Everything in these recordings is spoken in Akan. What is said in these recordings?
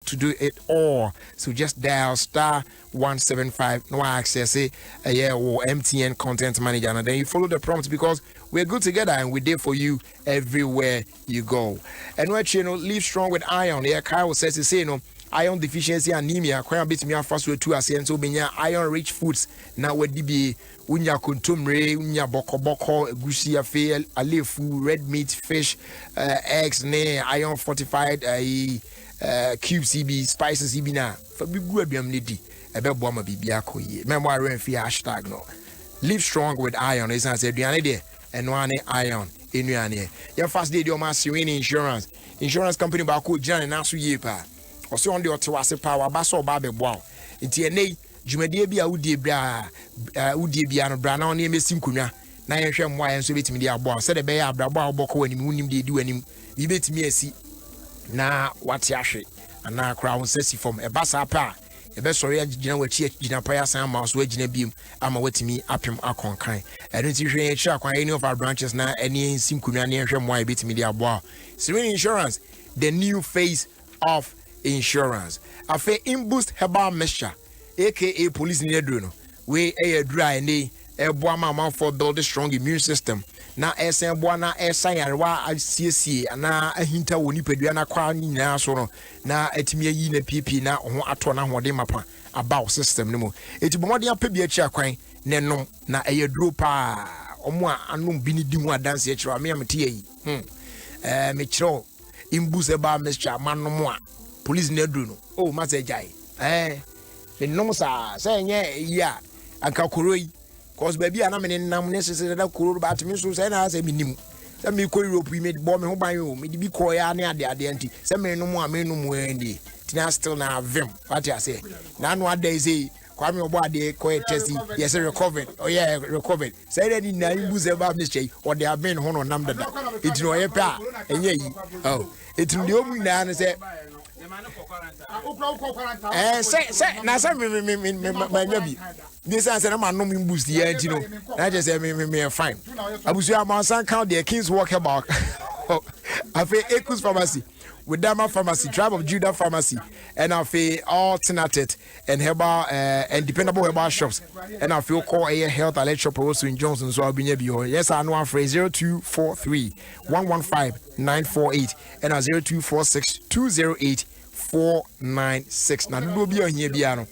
to do it all. So just dial *175 no access it or MTN content manager, and then you follow the prompts because we're good together and we're there for you everywhere you go. And what live strong with iron. Yeah, Kyle says to say iron deficiency anemia kwaya bit me afast we 2 asent so benya iron rich foods na wadi bi unya kontomre unya bokoboko egusi afe alefu red meat fish eggs ne iron fortified cubes CB spices CB na fa bi gu aduam ne di ebebo ama bibia koye memo are fi hashtag no live strong with iron is say aduane de eno ane iron enuane ya fast day o ma Serene insurance company ba ko gina na so ye pa also on the otwase power baso ba be boa nti enei dwumadie bi a wudie bia no bra na on emesim kunwa na yehwe mmoa yenso betimi dia boa se de be ya abrabo a oboko wanim unim de di wanim bi betimi asi na wate ahwe ana kra won sesi from e basa pa e be sori agina wachi agina pa ya san ma so agina biem ama watimi apem akonkan eno ti hwe ye kira kwan any of our branches na eni nsim kunwa na yehwe mmoa betimi dia boa Serene Insurance, the new face of insurance. Afe Imboost herbal mixture, aka police in the we a dry ne a boama for build a strong immune system. Na esen boana esan wa CC na ahinta woni pedua na kwa nyina so no na atimi yi na PP na ho ato na hode mapa about system ne mo. Eti bomode apabi achi akwan ne nom na eyeduro pa omo a anom bi ni di mu adanse akiro ame amete yi. Me kiro Imboost herbal mixture manom a police nedru no oh masejai me nom sa say nye ya anka koroi cause baby ana me nam ne sese da koro ba atimi so say na say minim say me ko Europe me bo me ho ban yo me di bi ko ya ne ade anti say me nom a me nom ndi tina still na vim what you say na no ade say kwame obo ade ko test yes recovered oh yeah recovered say that na Imboost herbal mixture or they have been ho no nam dada it no ye pa enye yi oh it no omu na ne say say na say me this answer na no me boost here you know I just say me fine abusu am count the King's Walk about afi Ekus Pharmacy with Dama Pharmacy Tribe of Judah Pharmacy and afi alternated and herbal and dependable herbal shops and afi call a health alert shop also in Johnson so abinya bi yes I know am phrase 0243 115 948 and 0246 208 496 na do bi ohia bia no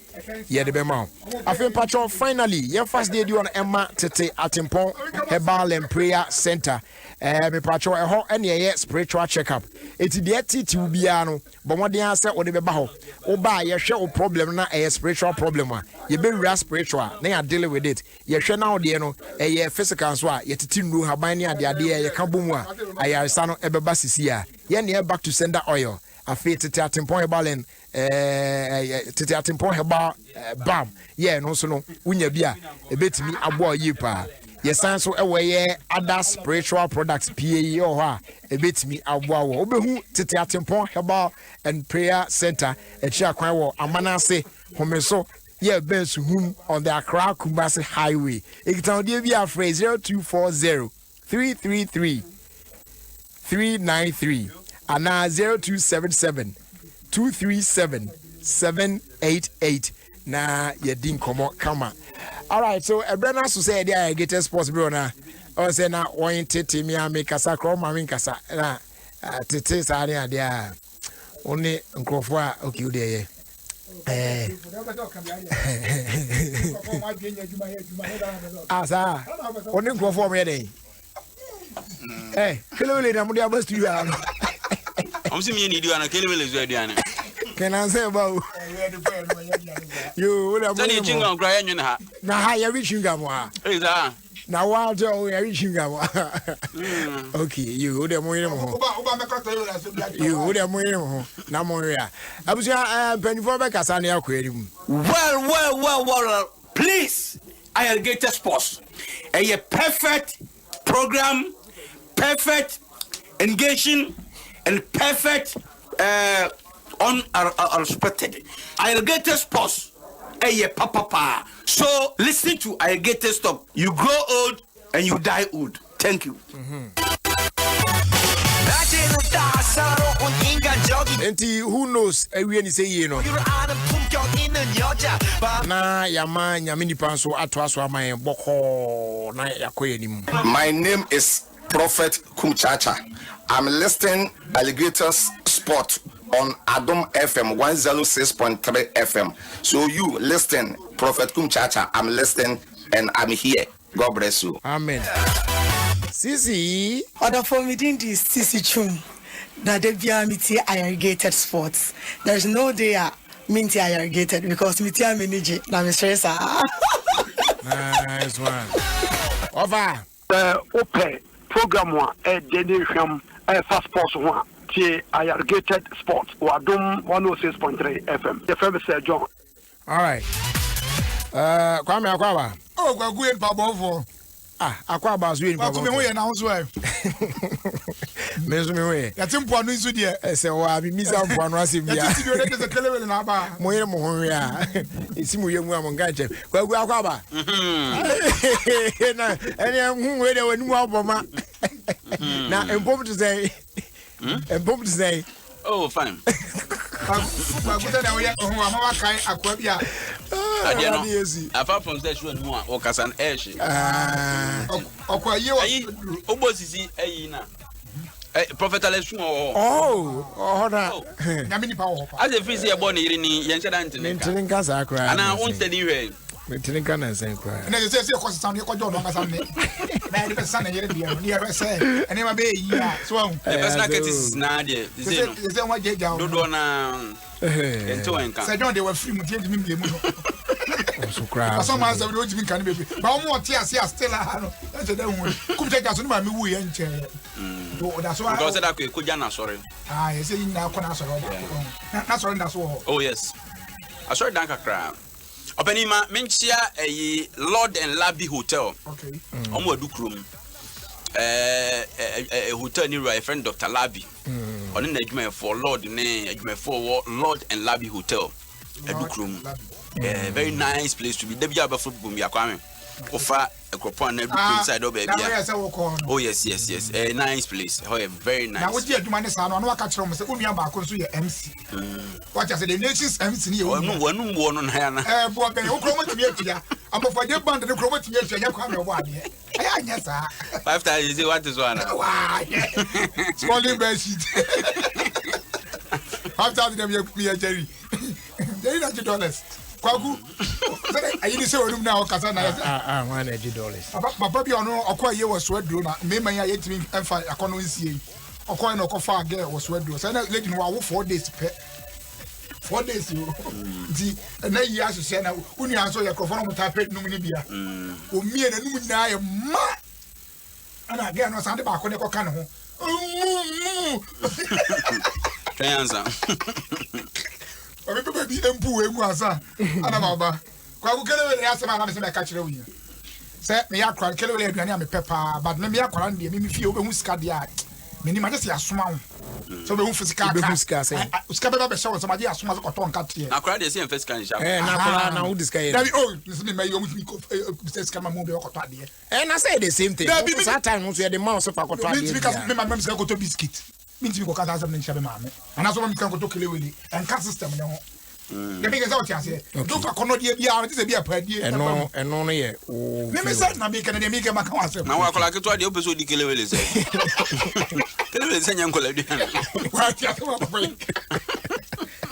ye de be ma afen patron finally your first day do on Emma Tete Atempon Herbal and Prayer Center me patron e ho ene ye spiritual checkup eti de titi bia no bo modern ase wo de be ba ho wo ba ye hwe wo problem na e spiritual problem a ye be wura spiritual na ya deal with it ye hwe na wo de no e ye physical so a ye titi ndu haban ne ade ade ye ka bomu a ayaresa no e be ba sisi a ye ne back to sender oil afi Tete Atempon Herbal and Tete Atempon Herbal balm yeah no so no unya bia e betimi abo yi pa yesan so eweye other spiritual products PAE or ha e betimi abo wo obehu Tete Atempon Herbal and Prayer Center e chia kwan wo Amanase homeso yeah bensu hum on the Accra Kumasi Highway ekitan de bia phrase 0240 333 393 and 0277 237 788 na yedin komo kama. All right, so Brenda so say there get sports bro na o say na won tete mi amekasa kro ma mi kasa na tete sa ne ade a oni nkrofo a okay de ye asa oni nkrofo mo ye dey kelele na mo dia best you am I'm seeing you need ana kelele zo aduane can I say about you? What am I doing? I'm crying in ha. Na ha ya reaching gamo ha. Is that? Na wa jo ya reaching gamo. Okay, you what am I doing? You what am I doing? Na mo ya. Abuja penifo be kasa na akwari mu. Well. Please, Alligator Sports. A perfect program, perfect engaging, and perfect unexpected. Alligator Sports. Papa. So listen to Alligator Stop. You grow old and you die old. Thank you. Enti who knows ewie ni say ye no na yama nyame nipa so ato aso aman boko na yakoye nim. My name is Prophet Kumchacha. I'm listing Alligators Sport on Adom FM 106.3 FM. So you listen, Prophet Kumchacha. I'm listening and I'm here. God bless you. Amen. Sisi. Other for me in this Sisi Chum. That they be a Alligated Sports. There's no day minty Alligated because me tia manage na me stress. Nice one. Over. Open program one dedication fast sports one to Alligated Sports or Adom 106.3 FM. The famous John. All right. Kwame Akwaba. Oh, go in Pabofo. Akwaba is doing Pabofo. Me na house wife. Me we. Ya timpo anu nsu de. Ese wa bi misa mpo anu asem bia. Ya titi bi de kelewele na ba. Mo yere mo ho we a. Isi mu yemu am nga che. Kwagu Akwaba. Na ene hu we de wanu aboma. Na empom to say. Empom to say. Oh, fine. Kwagu na we ho ama kan akwa bia. Apart from that, you know, or Casan Ash. Okwa ye Obosisi, Prophet Alessio. Oh, na. Nyame power. As a free born in Yanchadan. Mentinka sakra. And I won't tell you. Mentinka na sakra. And they say cause sound you go no Sunday. Na the person here be near say. And him be here. So the person that is Nadia. They say what get down. Do na. Say John they were free mutie me blame no. So cry. Some man say we don't even can be. But one tia still no. That's the one. Come take us no ma me wu ye nche. That's why. Because that could Jana sorry. You say you na kona sorry. Na sorry that's all. Oh yes. I sorry danka cry. Openima menchia a Lord and Labby Hotel. Okay. Omo adu krom. A hotel near a friend Dr. Labby. On an adjustment for Lord name adjustment for Lord and Labby Hotel. Adu krom. Very nice place to be. There be a football me akwame. Offer a coupon inside of baby. Oh yes. A nice place. However, very nice. Now what you do man is no catch from say unu aba konso ye MC. What you say the nation's MC ni no on hana. Boy ben o kromo timi atia. Am for the band the kromo timi atia ya kwa me wa de. Aya anya sa. 5 times you say what is one? Wow. Smalling bed sheet. 5,000 them me Jerry. Jerry $90. Kwagu. I need say room now kasa na. $180. Papa bi ono okwa ye was wedro na me man ya yetimi emfa akono nsie. Okwa na okofa girl was wedro. Say na lady no wo 4 days pe. 4 days yo. Di na yi asose na uni anso ye krofo no mutapet num ni bia. O mie na num nyina ye ma. Ana girl no sande ba ko ne ko kan ho. Trianza. Obi pepe bi empu egu asa ana baba kwa ku kelewele ya sema na me se me ka kire wi se me ya kwa kelewele aduane a me pepa but me ya kwa ndie me fie obehu sika dia me ni ma je se asoma ho so obehu fisika ka sika beba be show so ma je asoma so koton ka tie akwa de se fisika ni sha na kwa na who disca here Dabi oh listen me you must be sika ma mo be koton ade na say the same thing that time no so the mouse for koton ade because me ma sika koton biscuit minti ko kata asem nchabe maame ana so ma ko to kelewele en ka system ne ho the biggest out here do fa kono die bia am say bia pa die eno no ye o me say na me kan de me ka maka wasem na wa kola ke to de obeso di kelewele se kelewele se nyan kola di wa ti asema ko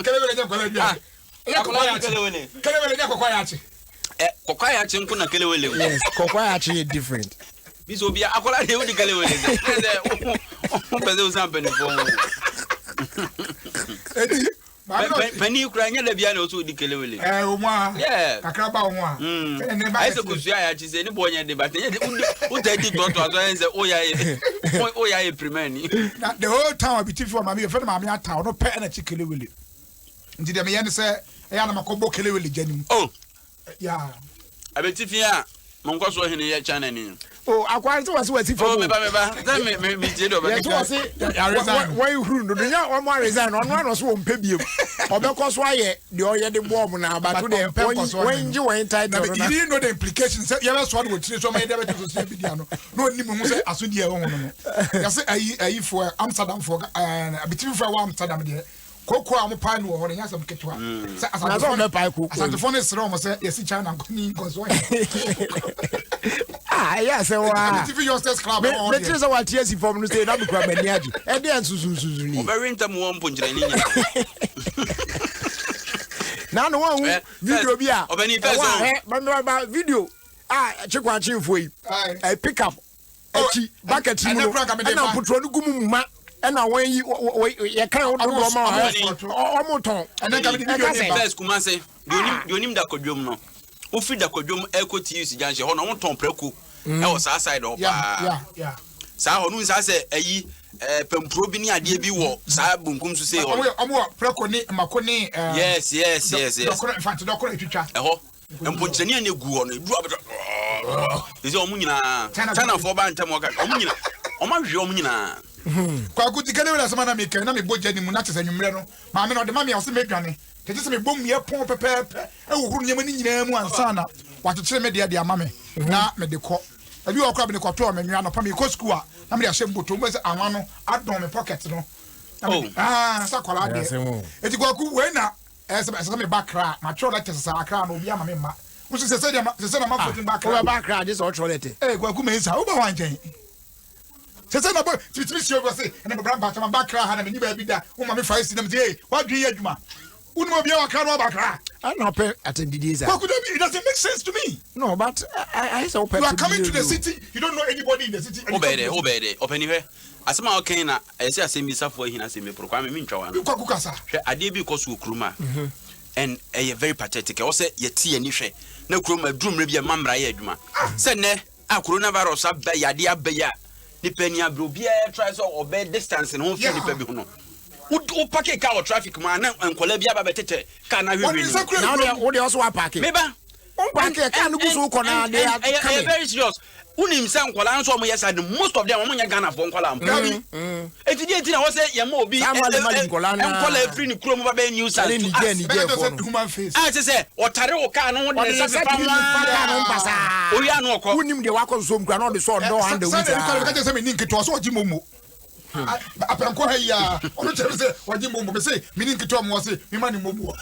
kelewele nyan kola di ya kola kelewele nyan kola ya chi kokwa ya chi nku na kelewele yes kokwa ya chi different biso bia akola de odi kelewele se o pese o sampe ni fo Penny crying at the piano also di kelewele. Yeah. Akraba onwa. I say kusia ya chi say ni boy nya de but who take it to and say oh ya primary. The whole time I be tiff for mama, friend mama ata no pe na chi kelewele. Nti dem ye ne say e ya na makobo kelewele janim. Oh. Yeah. I be tiff ya mon kwaso hene ya chana ni. Oh, akwari so was for. Oh, me ba. Then me did over. Yes, was it. Why you run? Do you want resign? On one was one pebble. Or because why the oil the bomb now, but today when you were entitled. You didn't know the implications. You have sword with so many to say video. No, you say as we are. You say I for Amsterdam for between for Amsterdam there. Koko am pan wo hore yasam ketwa asante phone is wrong say yes China ni gozo yes wa TV yourself club on me tell say what yes form no say na be kwa mani agi e dey ansusunsuzu ni very ntam wo mponjira ni nyina na no one video bi a obani person ba video chekwa chimfo yi I pick up echi bucket mu na putro no gumu ma ena wen ye kan o do ma o mo ton ena ka bi video ni first kuma say donim da kodwom no o fi da kodwom equity use janche ho no won ton preku e wo sa side o pa yeah sa ho nu sa say ayi pempro bi ni ade bi wo sa bunkum so say ho omo preku ni makoni yes dokoro infant dokoro etwitwa e ho emponchani ane gu ho no du abeto ezi omu nyina China for ba ntam o ka omu nyina o ma hwe omu nyina kwa kutikane wala sama na meka na me boja ni mu na tese nwumre no ma me no de ma me ose medwane te tese me bom ye pon pepepe e wo huru nyama ni nyina mu ansa na watete me de ama me na me de kɔ abi wo kra be ne kɔto me nwia no pa me ko school a na me de ahye mboto mo se anwa no adon me pocket no sa kwala de eti kwa ku we na se me bakra ma tro like se akra no obi ama me ma wo se na ma fotin bakra o bakra just o tro lete kwa ku me nsa wo ba wanjen sese na boy titimi si over say na bra ba tama bakra ha na me ni ba bi da wo ma me fa isi na me say wa dwe adwuma unu obi wa kra no bakra I no pay attendee what could it doesn't make sense to me no but I say you are coming to the city you don't know anybody in the city obede openi hwe asema okay na ese asemi safo hina asemi pro kwa me ntwa wa no kwa kukasa hwe ade bi koso okruma and very pathetic o say yeti ani hwe na kroma dumre bi mamra ye adwuma se ne a coronavirus abba yade abba ya depending abro bia try so obey distance no fi nipa bi hono wo park car or traffic man na enkola bia ba betete car na hwe now they also wa park meba on park car no buso ko na they are very serious unim se enkola nso mo yesa most of them mo nya Ghana for enkola am etidi eti na wo se ye ma obi enkola free ni kuro mo ba be news and say otare wo car no wo de se pa no pasa o ya no ko unim de wako so mkra no de so do hand we ka se me ni nketo so oji momo apenko ha ya o no tell say oji momo be say me ni nketo mo say me ma ni momo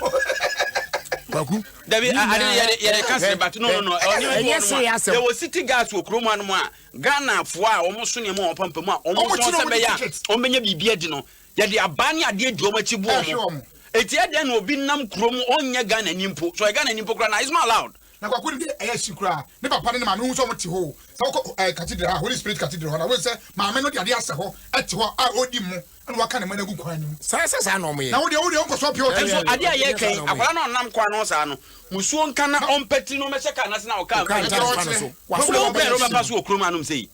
Baku Dabi yere cancel but no there was city gas wo kroma no a Ghana fo a omo so ne mo pampam a omo so se be ya omenya bibia di no ye de abane ade di omo chibu omo eti ade na obi nam krom onye Ghana nimpo so Ghana nimpo kra na is not allowed na kwa kuni eya shikura ne papa ne ma no so mo ti ho so ko cathedral Holy Spirit cathedral na we say ma me no de ade ase ho ati ho a odi mu and waka ne managu kwan nim sa no mo ye na wo de onko so pio so ade a ye kan akwara no nam kwa no sa no musuo nka na ompeti no mese ka na se na o ka wo be ro ba paso okroma no sei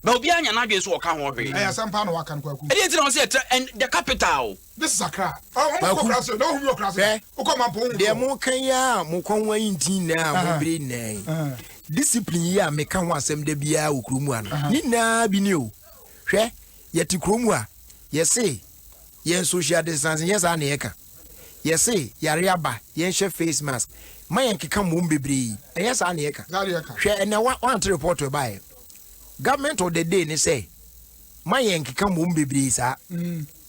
ba obi anya na dwe so o ka ho hwe eh asampa no waka no kwaku ade ti no se and the capital this is Accra o ko kraso no hu mi o kraso o ko ma po de mo kan ya mo kon wan yin na mo bre na discipline ya me kan ho asem da bia okromu ano ni na bi ni o hwe yeti kromu a yesi yen social distancing yes an yeka yesi yare aba yen she face mask mayen keka mom bebre yes an yeka hwe na one report to buy government of the day ni say mayen keka mom bebre sa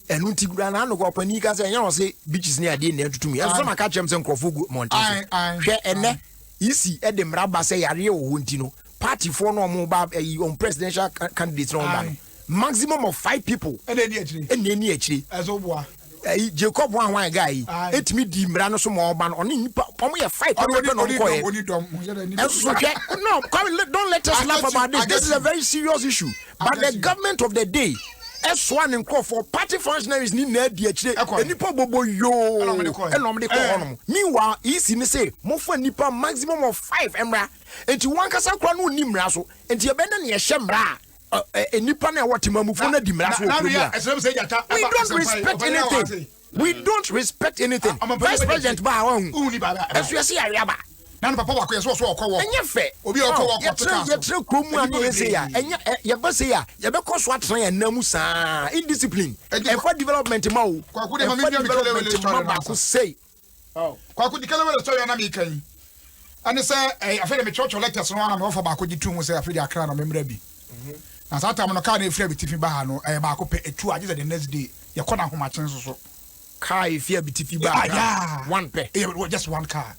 enu tigura na no go pani ka say yen say beaches ni ade na tutumi eso ma ka chem say nkrofo gu mountain hwe ene isi e de mraba say yare wo nti no party for no mo ba on presidential candidate no ba maximum of 5 people and any actually as obwa Jacob one guy etimi di mra no so mo ba no nipa omo ye fight no don't let us laugh about this. This is a very serious issue, but the government of the day S1 and call for party functionaries ni na di akire enipa bobo yo enom de ko honom meanwhile isi ni say mo fa nipa maximum of 5 emra enti wan kasa kra no ni mra so enti e be na ye hye mra nipa na what mamufu na di mra so we don't respect anything. We don't respect anything. Vice President ba won esu ese yare aba na papa wa ko so okwo enye fe obi okwo ye tre krom mu an ye say ya enye ye be say ya ye be ko so atran ya namu saa indiscipline e for development ma o kwa ku de ma me bia me kele wele story ba ko say kwa ku de kele wele story na me kan ani say afa de me church lectures no ana me offer ba ko jitu mu say afa de akra na me mra bi na sa time no ka na efra bi tifi ba ha no ba ko pe etu age the next day ye kɔ na homa chen so car if you be tifi ba one pair just one car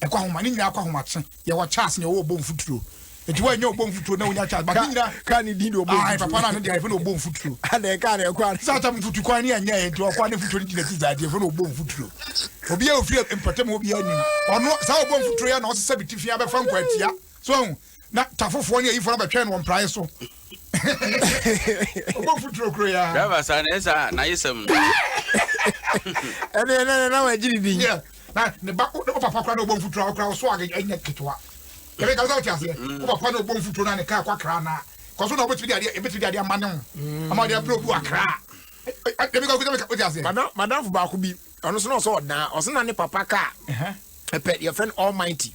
ekwa homa ni nyina akwa homa chen ye wo chance ne wo bom futuro enti wa nya obom futuro na wonya chance ba nyina ka ni di do obom ai papa na ne dia fe no obom futuro ana ka na ekwa sa ta futu kwa ni anya enti okwa ne futuro ni ti za dia fe no obom futuro obi a ofiri empatem obi anim ono sa obom futuro ya na o se biti fia be fa nkwa atia so na tafofo ni ayifo na ba twen won prae so obom futuro kro ya driver sa na esa na yesem na wa jiri bi na ne ba o papa kwa na obom futuro akra so aga anya ketwa ebe ka so tiase o papa na obom futuro na ne ka kwa kra na ko so na obetwi dia dia mane ho ama dia bro bu akra ebe ka o tiase madam fu ba ko bi ono so na o na ne papa ka your friend Almighty.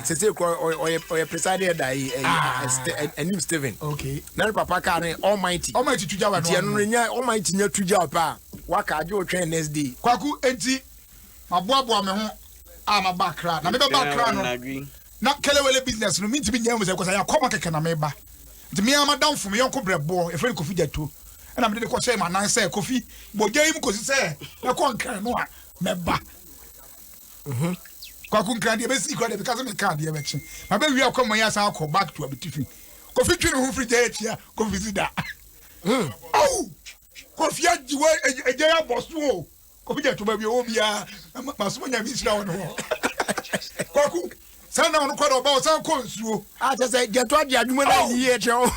Say or presided a new Steven. Okay. Now papa can Almighty. Almighty to Java. Almighty near to Java. Waka jo train next day. Kwaku enti. Maboa me ho. My background. Na me background. Na kelewele business no mean to be nyam say because I come keke na me ba. Nti me am down for me yonko brebo e friend Kofi Jato. Na me dey ko say my nan say Kofi. Boja im ko say na kon kan no a me ba. Kwa kunka dia be si kwa because me card dia mechi ma be wi akoma ya sa akọ back to abitifi Kofi twini hu free day tia Kofi sida oh Kofi ajiwa ejeya bosu o Kofi je to ba bi o bia maso nya mi sira won ho kwaku sana on kwa do ba o san ko nsuo je say je to adi adwuma na yi e che o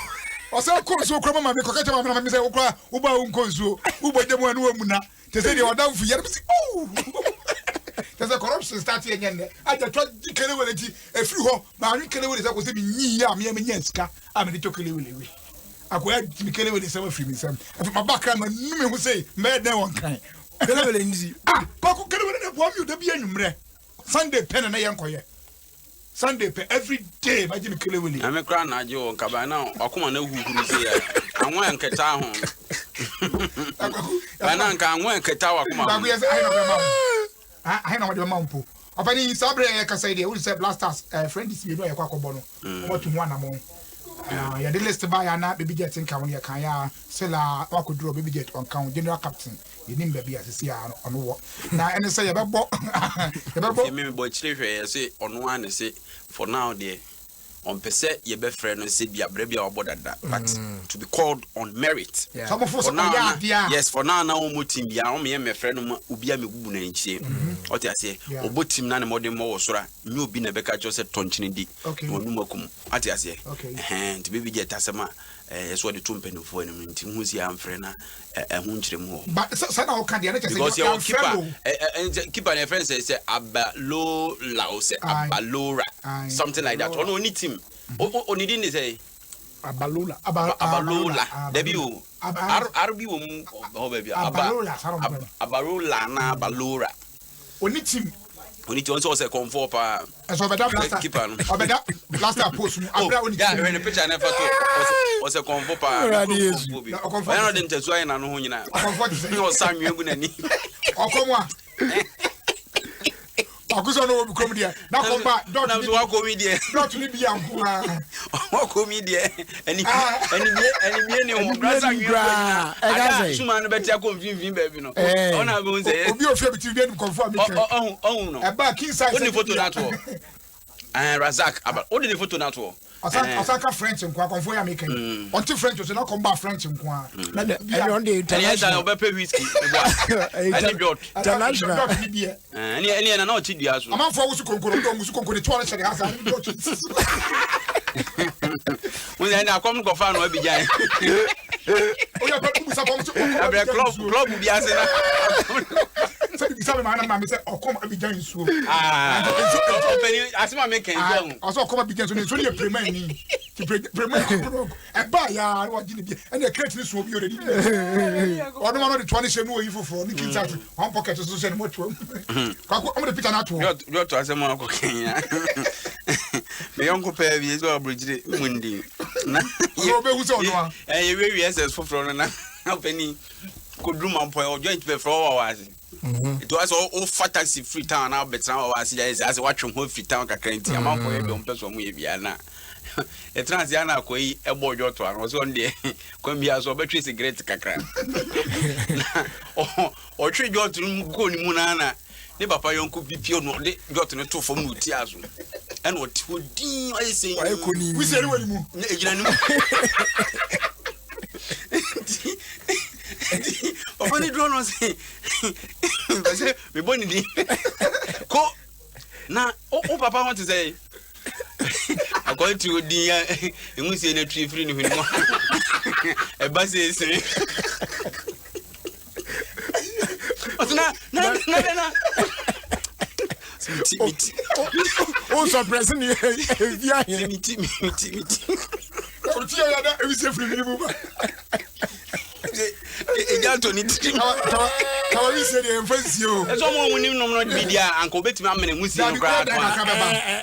o san ko nsuo kro mama me ko kacha mama me say o kwa u ba un ko nsuo u bo je mu anu amuna te say de odan fu yare bi si oh there's a corruption starting again. I just try to kill it. If you ho, my kill it is I was saying, yeah, me nyenska. I'm the to kill it. I go ahead to kill it with some free me some. If my background, me who say, mad no one kind. Kill it easy. Paco kill it. What you the be anymore? Sunday pen and I am quiet. Sunday pen every day. By Jimmy kill it. I'm a crown. I do cabana. I come on who say I want to get home. I can't want to get out. I know what the mampo. Opani sabre ka say dey we say blasters friend is me no yakwa kobo no. What to one among. Ya the list buy na baby jet nka won ya kan ya sela wakodro baby jet on kan general captain. You nim baby asisi ya on wo. Na ene say ya bebo. Ya bebo. Me boy chire hwe say on one say for now there on pese ye be friend no say bia bra bia obodada but to be called on merit. Some of us yes for now mo team bia o me friend no obi a me gugu na nchie. O ti ase obo team na ne modern mo wosora nyi obi na beka jo say tonchine di onu makum. O ti ase nti baby get asema so the two mpenfo enu nti hu si am friend na hu nchire mu. But so na o kan dey na say your friend keeper na friend say abalo lao say abalora something like that. Ono ni team o ni din say abalola debi o arbi wo mu ho ba bia abalola na abalora oni team on say comfort pa so beta blaster keeper no obeda blaster post abra oni yeah when the picture na photo o say comfort pa I no dey ntesu ayi na no ho nyina comfort say o sanwe gu nani okomwa akuso no bi kom dia na kom ba dot ni wa kom dia dot ni bi anko wa kom dia ani bi ni ho brasa nwa aga suma no betia kom finfin ba bi no ona be unse obi ofia bi ti bi confirm me no e ba king size oni photo na to Razak aba odi the photo na to Osaka French nkwa konfo ya make onti French so na kom ba French nkwa na e on the international obepe whisky any dot international any na o chidua so amanfo wo su konkoro do musu konkoro ti wona hye hasa we na kom ko fa no abijan oya pa ku sa bom su abia club bi ase na so bi sa me na me say okom abijan suo openi asema make en also come abijan so ni so ni premier ni Eba ya wa gini bi and the crate so bi already. Ono no the 20 shemu oyi foforo ni kids one pocket so so much one. Kwako am the picture na to. You to asem on ko Kenya. Me yonko pe bi so abrigire mundi. Na o be hu se ono a. Eh we SS foforo na openi ko drum point o joint pe fro wa wase. It was all fantasy free town now better now as watch from free town kakra nti am for e don person mu e bia na. E transiana akoi e bojo to an so nde kwambia so betwe cigarette kakra. O twe jo to go ni mu na ne papa yonko bipio no de jo to ne to fom no ti aso. E no ti odin ayi sen. Wa ekoni. Wi se ri wani mu. E gina ni mu. Open the door no say. Say me boni di. Ko na o papa want to say according to the you see na tree free ni hunu mo. E ba say say. Osuna na. Miti. O surprise ni via here. Miti. O ti ya da e say free ni mu ba. Ejanto ni tiri. Kawa wi se dey fancy o. E so mo nim nom no bidia anko betimi amene mu si nkra.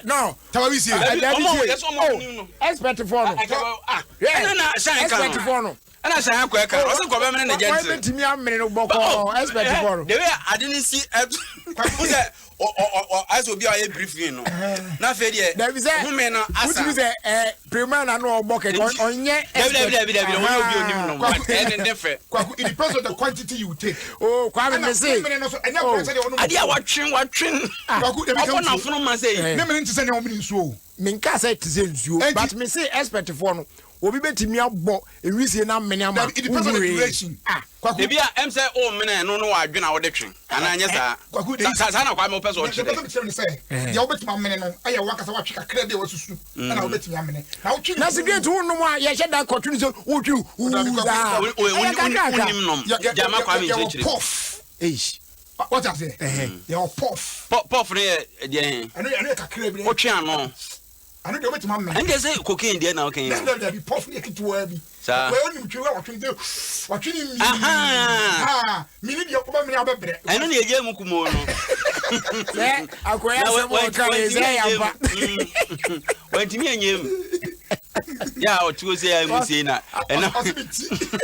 No, Kawa wi se. E so mo nim no. Expert for no. Na shine kan. Expert for no. Ana shine akọ e kan. O se ko be mene na Why gentle. betimi amene no boko expert for no. The way I didn't see who say as obi a briefing no. Na fe de. Who me no asa. Who say premier na no oboke onye. David won obi onim no. And different. Kwaku it depends on the quantity you take. Oh, kwame me say. Ade a watwen. Kwaku dem come na funu ma say. Ne me nti se ne omini nsuo. Minka say it is nsuo, but me say expert for no. Obi betimi abo ewisie na mene ama. It depends on the duration. Kwaku de bia em say o mene no wadwena wo de twen. Ana anya sa. Sa na kwa me person o chede. Ya obetimi amene no aye wakasa watwe kakra de wasusu. Na obetimi amene. Na wotwe. Na secret wo no ma ye hye da kotun so wotwe. Unim nom. Jama kwa me chechire. Eish. What I say? Ya puff. Puff ne de. Ano kakra bi. Wotwe ano. Ano de obetimi amene. And they say cocaine there now can. That be puff ne kitwa bi. Sa. We onim twe watwe de. Watwe ni. Aha. Mini de oba mene abebre. Eno ne eje mu kumo no. Se akoya se mo ka ze ya ba. Wantimi anyem. Ya o tuo se ya mu se na. Eno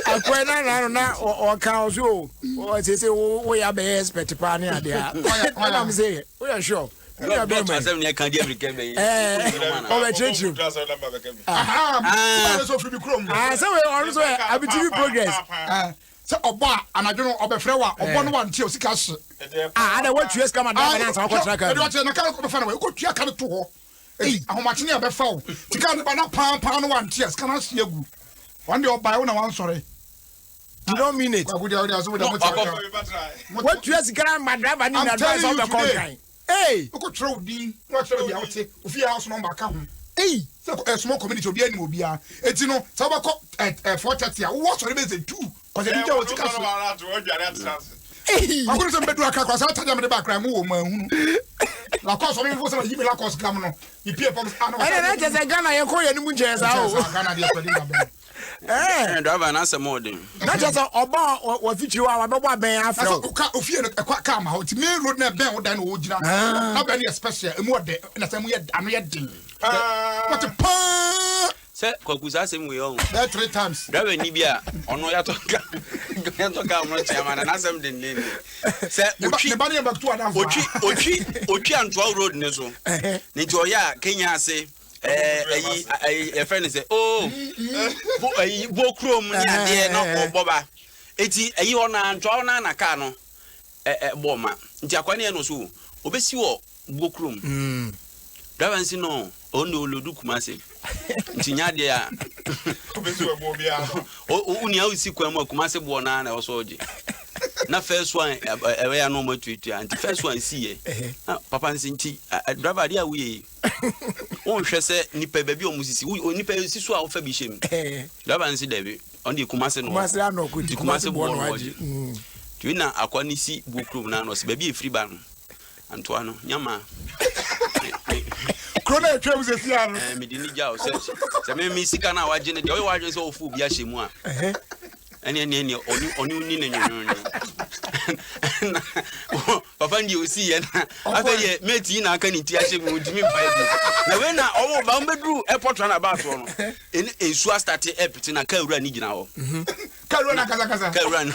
akoya na o ka so o se wo ya be expert pa ne ade a. Why am say we are sure. We are be man. Asem ne kan di African be. O be chechu. So free chrome. So we also abitibi progress. So oba anadwo no obefre wa obo no wa ntie osika hye. Ada what you come and na san contract. E do che na kan ko be fa na we ko tua kan to ho. Ahomache ne abefa wo. Tika ne ba na pan no wa ntie ska na hye agu. One day oba wo na wan sore. You don't mean it. What you ask grand madam and advice of the contract. Hey, you could throw the what you out of your house number account. Hey, so a small community will be any mobile. It's you know, so at 4:30. What's the reason too? Because the teacher was hey, I couldn't bet to a car because I'll tell them the background. La course, I mean, was a given la course gamma. You pay for and I just a Ghana, you call your new chairs out. Driver and answer more than. Not just about what feature our Baba Ben after. Fear a quack come out. To me, road never been than original. Not any special, and what day, and as I'm yet ding. What a pun! Say, Kokusa, same we own. That 3 times. Driver Nibia, or no Yatoka, Yatoka, and as I'm the name. Say, the money about 2 hours. Ochi and 12 road Nezo. Nitoya, Kenya say. A friend say, oh, Bokrum, no, Boba. Eti, a you on a cano, a bomber. Jaquania no so, Obesi or Bokrum. Davancy no, only Luduk massive. Tinyadia. Oh, Unia Siquamo, Kumasi Buona, or Soji. Na first one, a normal tweet, and the first one see Papa Sinti, a driver dear we. Oh, she said, Nipe baby or Musisi, who Nipe is so out of Bishim. Lavancy Debbie, on the Kumasi no good to Kumasi Buona. Twina Aquanisi Bukru Nanos, baby free ban. Antoine, Yama. Kona twem se sia no. Me di ni ja o se me sika na waje ne de o waje so ofu bi a hye mu a. Eni oni ni ne nyono. Papa ndi o si ye na afeye mate na aka ni ti a hye mu ntimi mpa bi. Na we na o ba mbedru airport na ba so no. Eni ensu start airport na ka ewura ni gina ho. Ka ewura na kasa. Ka ewura na.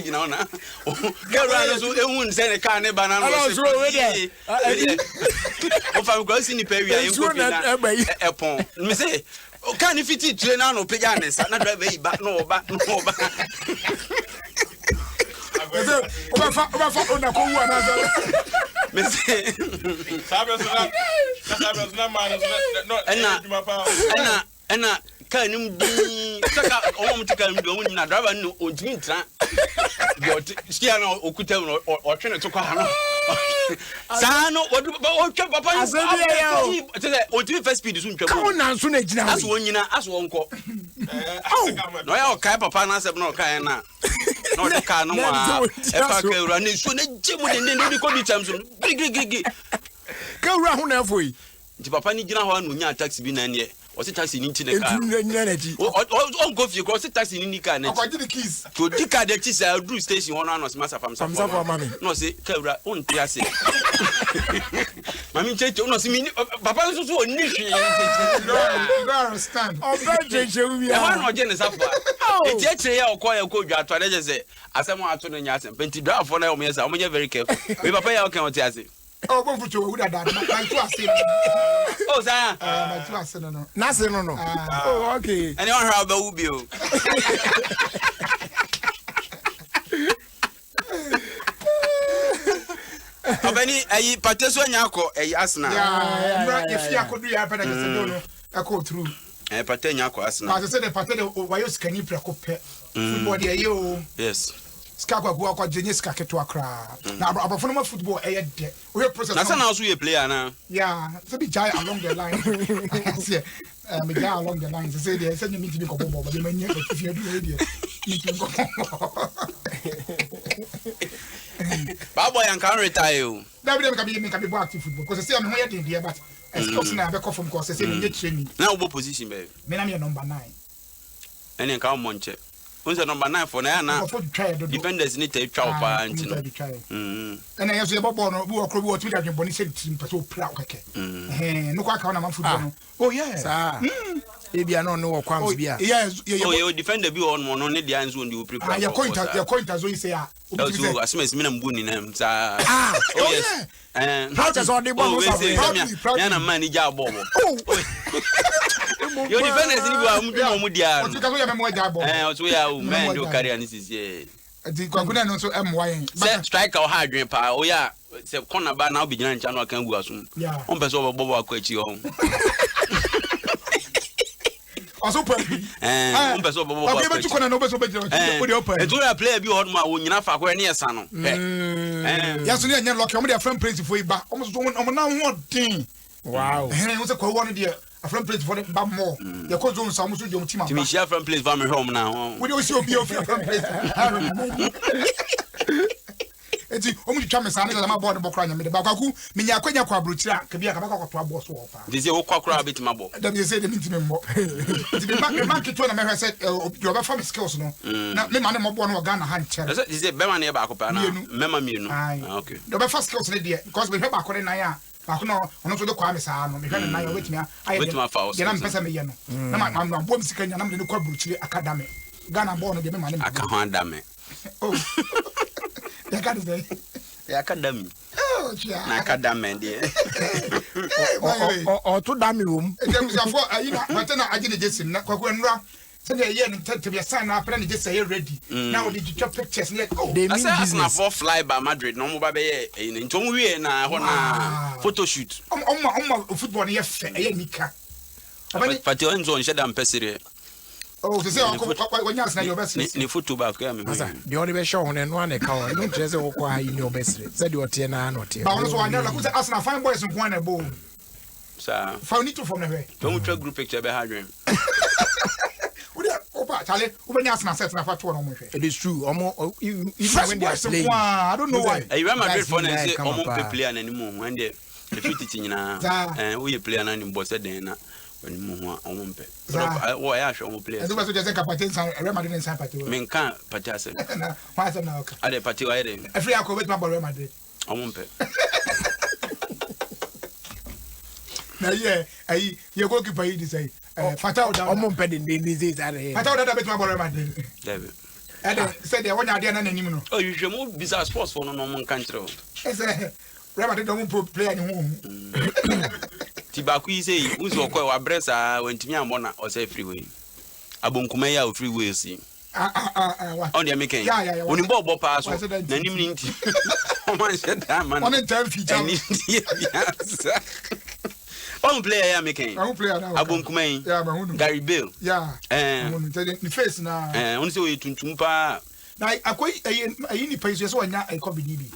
Gina ho na. Ka ewura no so ehun se ne ka ne ba na no so we dey. O fa ko si ni pe wi ayen ko bi na epon. Me say o kan ni fiti trainer no peja ne sa na driver yi ba no ba. Oba ona ko wu ana so. Me say sabe na man no ena kan nim di saka o mo tika nim do mo na driver no o ntimi ntra but skia na okuta no o twene to kwa ha no sa no o twa papa ni o timi first speed so ntwa Ka na nso na gina aso onyina aso onko no ya o kai papa na se no kai na no de ka no wa e fa ka ura ni so na gemu de ko di cham so gigi ka ura ho na afoi nti papa ni gina ho na onya taxi bi na ne o se taxi ni ntine ka o go fi ko se taxi ni ka na akwaji the keys to di ka de chi sa Drew station ho no ano se masa fam mami no se ka ura on ti ase mami cheche no se mi papa so so ni hwe you understand o ba jeje wi e ho no je ne safa e cheche ya okoya ko dwa to ade je se asem ato no nya asem penti dwa afo na o me say o me very careful we papa ya o kan o ti ase oh go fucho we da my two ase oh sa my two ase no na se no oh okay any one how ba wu bi o abani ayi pateso nya akọ ayi Arsenal yeah if you akodu ya peda je se do no akọ through pate nya akọ Arsenal ma se de pate de wayo skani preko pe football de yo yes ska kwa kwa jenye ska keto akra na abafo no football e de we process na sana also you player na yeah so be jai along the line see me jai along the line say dey say me to be ko bobo but me nye if you do dey you can go Babo yan can retire o that be me can be go active football because say me ho ye dey there but sports na be come because say me dey training na wo position be me na me number 9 ene kan mo nche unse number 9 for na na defenders need to twa pa anti no ene yeso ye bobo no bi okro bi o tu da dwen boni se team paso pra keke no kwa ka na man football no oh yeah sa e bia no no kwams bia yes oh you defender bi on no ne dia nso ndi o prepare ya cointa zo ise ya so asmes mi na mbuni na sa oh yes how just on the ball ya na man ja bobo yo defenders ni bi mu dia o ti ka so ya memo ja bobo o so ya o man do carry an sisi di kwakuna no so M1 se striker o ha adwen pa o ya se corner ba na obigina ncha no kan gu aso on person bobo akwachi ho also play on person bobo akwachi okay but corner no person be open do ya player bi ho ma o nyina fa ko ne esa no ya so ne nya lock o mo dey friend prince for iba o mo so o mo na ho din wow o se ko won dey a friend place for the bam more the cause zone some so jom team me share friend place for me home now we don't see obi of friend place eti o mu twa me sa na ma board bokra nya me de ba kwaku me nya kwanya kwa brochira ka bia ka ba kwa to abo so opa they say o kwakura bit mabo dem dey say dem ntimi mbo eti be mark to na me say you be farm skills no na me ma na mo bo no Ghana han chere they say be ma na e ba akopa na mema mienu okay do be first skills ne there because we be ba akore na ya akono ono so de kwa me sa no me hwe na ya wetimi aye de na mpesa me ye no na ma bom sika nya na me de kwa brochire academy Ghana bo no de me ma na aka ho adame oh ya ka de ya academy oh chia na academy de o to dami wom dem so for ayi na but na agi de jesim na kwakwa nura say dey here to be sign na apre na just say ready now we dey take pictures like oh they mean business for fly by Madrid no mo ba be ye ntom wie na ho na photo shoot football na ye fe ye nika pati on zone sheda mpesire oh say when you na your best ni photo ba ko ya me asa the only be show ne no na ka o no trese wo kwa yi ni obesire say the otie na na otie ba no so anya la ku say Arsenal fine boys nko na bo sa fa ni to from nowhere don't try group picture be hadwen opa chale ubenya Arsenal set na fa to no mo hwe it is true even when they are playing I don't know why Real Madrid for na say omo player na ni mo when they The 50 nyina. We play na nimbo said na when mu ho ompe. Wo ya hwe omo play. Ezo baso je kapate san Real Madrid and San Pati. Men kan pati ase. Na wa se na oka. Ade pati wa ede. Every akọ bet ma Real Madrid. Ompe. Na ye goalkeeper yi say Fatao da ompe de say that. Fatao da bet ma Real Madrid. David. Ade said they want ade na nanim no. Oh, you should move bizarre sports for no mon kan kire. Ese Real Madrid don't pro player ni ho. Tibaku yi say unso okọ wa bresa wantimi amona o say freeway. Abonkuma ya o freeway si. On the American. Yeah. Oni bo pass so nanim ni nti. O man said that man. On 10 feet. On player ya American. On player now. Abonkuma yi. Yeah, mahunu. Gary Bale. Yeah. Mahunu tell the face na. On say we tuntum pa. Na akoy ayi ni pay so anya e ko bidibi.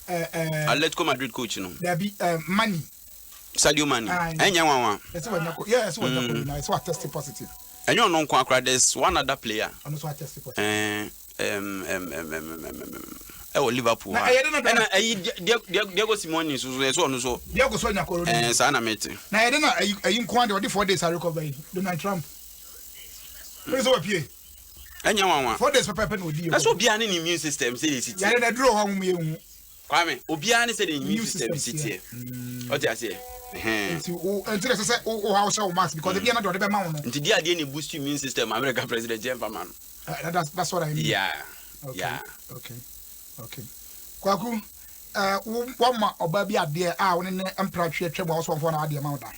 Atletico Madrid coach no. There be money. Sadio Mane. Enya wanwa. Yes, when na so test positive. Enyo no nko akra there's one other player. On so test positive. Liverpool. Na Diego Simeone so no so. Diego so nya corona. Sa na meti. Na yede na ayi nko ande odi 4 days I recover. Donald Trump. Where so appear? Enya wanwa. 4 days papa no odi. Na so bia ne immune system say dey city. Ya na draw ho mu yehu. Kwame, obia ne say the immune system city. What you say? Until say o how show mass because the na do dey be ma no. Nti dia dey boost immune system American president James Palmer. That's what I mean. Yeah. Okay. Yeah. Okay. Kwaku one ma oba bi ade a woni ne empra twe twe mo so fo na ade ma da.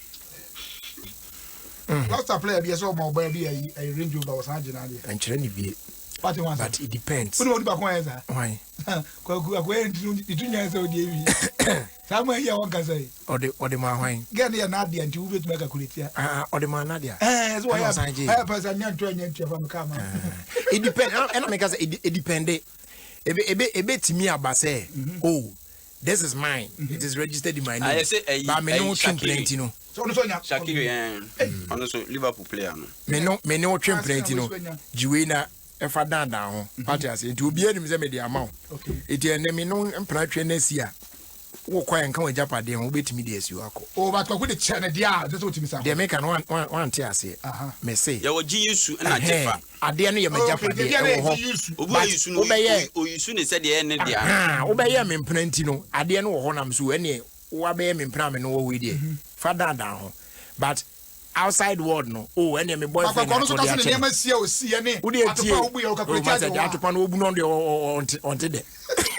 Last player bi so ma oba bi a Range Rover was agina ade. Anchire ni bi. But it depends. Who know ba ko eza? Why? Kwaku itunya so de wi. Sama here one can say. Ode ma hwan. Get there na ade anti wo betu make calculate. Ode ma na dia. So why I person nyan to fa come. It depends. And I make say it depend. Ebe timi aba say, oh, this is mine. It is registered in my name. I say but me no twin plenty no. So no so nya. Shakiri on so Liverpool player no. Me no twin plenty no. Juwena efa dan ho. Party as it will be any me the amount. Okay. It and me no empra twe na si a. Wo kwa nka wa japade ho betimi de asi akọ. Oh, but kwaku de chene dia, that's what me say. They make an one tia say. Me say. Ya wo gi Yesu na jefa. Ade no ye me japade e wo ho. Obu Yesu no o Yesu ne said ye ne dia. Wo be ye me mpranti no. Ade no wo ho nam so ene wo be ye me mpra me no wo we die. Fa dan ho. But outside world no ene me boyfriend no so ka se ne ma sia o sia ne atopa obu ye o ka kuleti ade atopa no obu no de onte de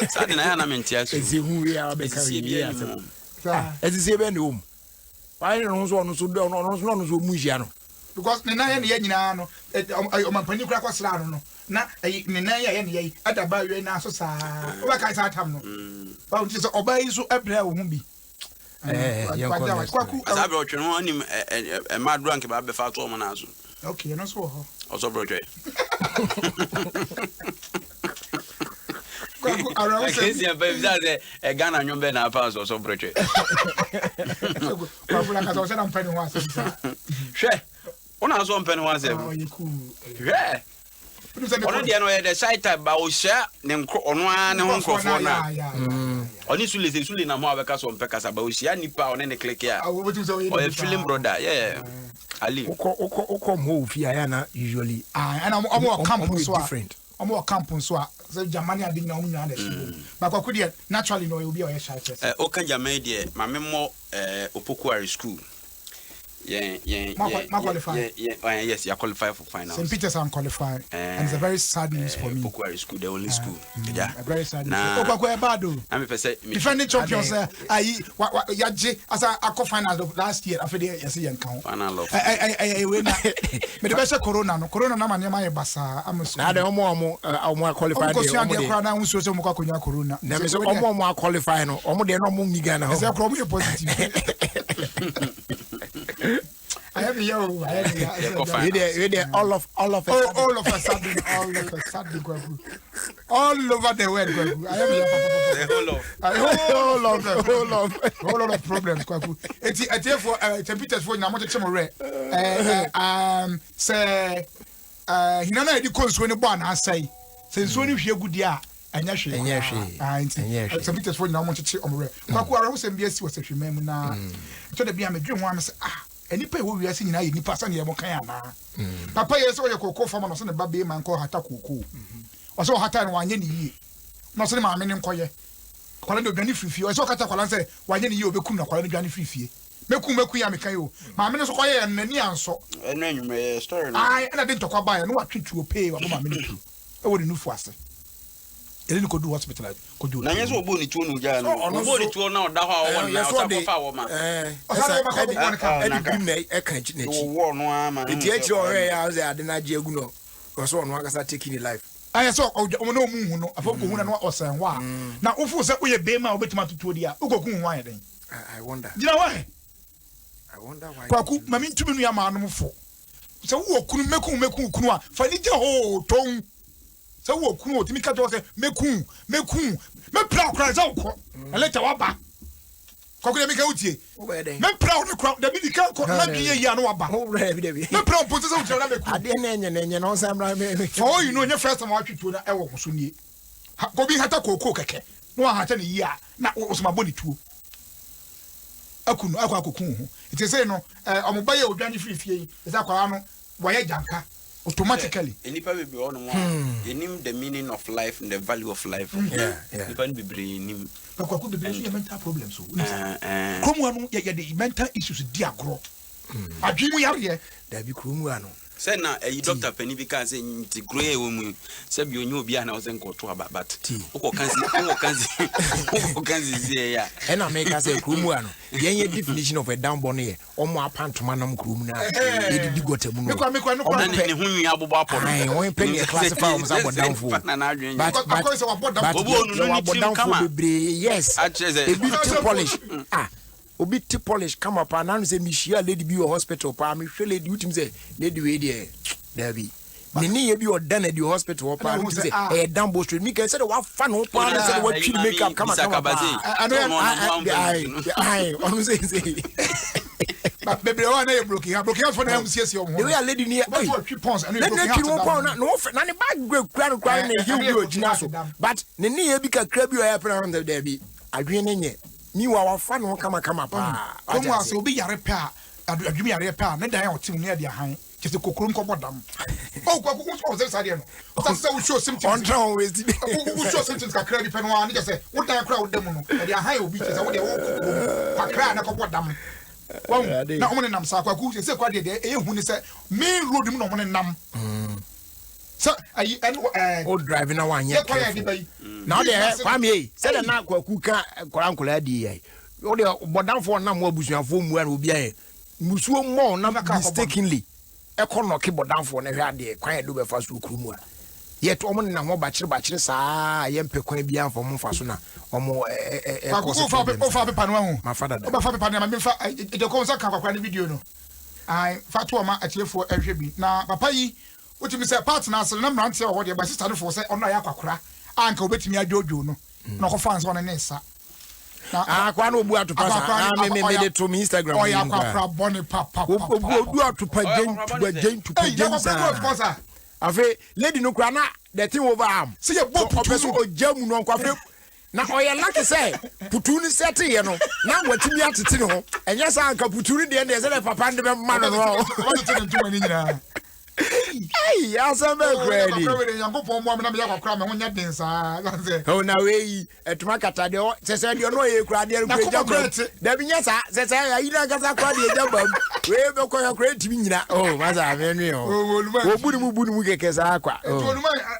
sade na ya na mentia so ezi hu ya be ka ye asem ezi be ne om why no so no so do no so mu hia no because ne na ye ne nyina no o mampani kura kwasra no na ne na ye ne ye adaba we na so saa o ba ka sa atam no ba unti so oba yi so ebra wo hu bi kwaku asabe otwe no anim ma drank ba be fa to mo na so okay no so ho oso brotwe kwaku around say kesi ba bi say Ghana nyombe na pa oso brotwe kwaku la ka so na mpani ho asem hwe ona so mpani ho asem hwe ono dia no ye the side type ba o hia ne ono a ne ho nkofo na oni sule na mo abeka so mpeka sa ba o hia nipa one ne click ya o film brother yeah Ali oko mo fi ya na usually and omo campus so different omo campus so so Germany adi na omo nya na so ba kwaku dia naturally no you be o shy person o kan Germany dia mame mo Opokuari school yeah qualify yes you qualify for finals St. Peter's and qualify and it's a very sad news for me Opokuari school the only school yeah a very sad news Opoku e bad o I'm say defending champions yaje as a finals last year after the yes yen kan final of we na me the best corona na ma ma ye basa am school na de omo qualify de omo de kwa na unso so mo kwa konya corona na me so omo qualify no omo de no mo ngi Ghana ho say from you positive I have you all of a sudden all over the world I have whole of problems kwaku eti for temperatures for na mo che mo re say hinana edi konsuo ne bo na asai se nsuo ne hwe gudi a anya hwe some Peters for na mo chichi omre kwaku ara wo sem bi asi wo se hwema mu na to da bia medwe ho am se enipa e wo wiase nyina ye nipa sa ne mo kan ana papa ye se wo ye kokko fama no so ne ba be man ko hata kokko o so hata no wanye ne yi no so ne ma me ne nkoye kwala no dwane frifie o so kata kwala se wanye ne yi obekum na kwala no dwane frifie meku ya mekan yo ma me ne so koye nani anso eno anwume story no ai na de ntokwa ba ya no watwetuo pay wa ma me ne tu e wo de nufu ase ele ni ko do hospital ko do na nyeso obo ni tuo no ja no obo ni tuo na oda ho awo na o sa fa wo ma edi grim na e kan chi na chi wo no ama eti echi o he ya ze ade na je egu no so ono akasa taking life aya so o no mu hu no afọ ko hu na no osan wa na ofu se oye be ma obetima tutuo dia ugoku hu wan den I wonder why kwaku mami ntumi nu ya ma anum fo se wo kunu meku kunu a fa ni je ho ton se wo kunu o timi ka jo se meku me pra kra za ko eleta wa ba kwaku de mi ka utie me pra o kra de bi ka ko na bi ye ya no wa ba me pra o pote se utie na meku ade na enye no sam na me for you know nye first time wa twituo na e wo so nie ko bi hata kokko keke no wa hata ne yi a na o so maboni tuo akunu akokun ho it say no omoba ye odwane frifie is akwara no waye janka automatically enipa be on mo enim the meaning of life and the value of life enipa be brain enim akwaku be brain mental problems so kromu anu ye the mental issues di agro adwimu yare da bi kromu anu say na doctor penifika say nti grow wo mu say bi onye obi ana o say nko to aba but uko kanzi zie ya ena make say kromu anu yenye definition of a down born here omo apantoma nam kromu na edidi gotamu no me ne hu nwi abobo apo no won pe ne classify om say down for but obo onu ni kama yes ebi to polish obi ti polish come up and now say me share lady bi hospital pa me hwe lady utim say lady we there there be ni ye bi odan at the hospital pa me say e down bo street me can say wa fa no pa say wa twi makeup come I onu say but baby one na broken for na am siesie o mo the lady ni but what pons and na ne bag kura no kura na you bi ogina so but ni ye bi kakra bi o ya pra on there be adwen ne nye ni wa fa no kama pa komo aso obi yare pa adwumi yare pa na dan o tim ne dia han kese kokorum ko bodam o kwaku so se sade no o se wo show symptoms on try always wo show symptoms ka credit pe no ani kese wo dan kra wo dem no dia han obi kese wo dia wo kokorum ka kra na ko bodam wa na o mo nam sa kwaku se kwa de e hu ni se main road mu no mo nam so ayi o driving na wan ye now there kwame say the na kwaku ka korankola di ye o de bodamfo na mo abusuafo mu ana obi aye musuo mo na mistakenly e kono ke bodamfo na hwe ade kwan do be fa so krumu a ye to mo na ho ba kire saa ye mpe kwan bia fo mo fa so na omo o fa pepa no ho ma father o ba fa pepa na ma fa e de ko so ka kwakwa ni video no ai fa to ma atirefo ehwe bi na papa yi utimi say partners na mrante o de ba sister no for say ono ya kwakora anka obetimi adwojo no na ko fans on ne sa na kwa no obu atopa sa me de to Instagram o ya kwakora boni papa obu atopa gen sa afi lady no kwa na the thing over am say ye bo person o jamu no kwa fe na o ye lucky say putu ni set ye no na watimi atete ne ho enye sa anka putu ni de say papa de be ma no what to do ni nyina hey asamba kwedi yankopon mo amena me yakwa me honya den sa oh na we etuma kata de se de no ye kura de kura da bi nya sa se ya ina kasa kura de jabam we be ko ya kura timi nyina oh maza me nwe o buni mu keke sa akwa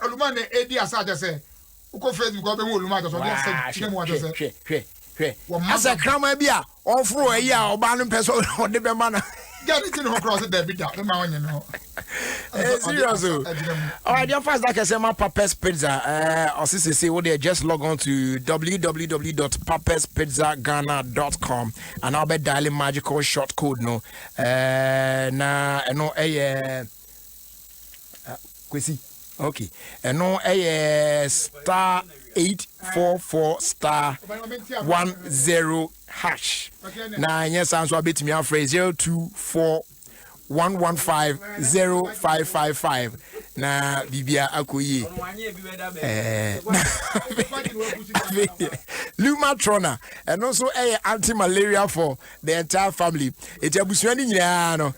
oluma ne edi asa je se uko Facebook ko be mu oluma就so de se mu wa je se hwe asa krama bia ofro eyi a oba no peso o de be mana get it in her cross there be that ma onye no serious all right your first like say my Papa's Pizza say what they just log on to www.papaspizzagana.com and I'll be dialing magical short code no na no kwesi okay no star 844 star 10 hash na yes answer abet me afre 024 115 0555 na bibia akoyi Lumatrona and also anti-malaria for the entire family. It's a busuani no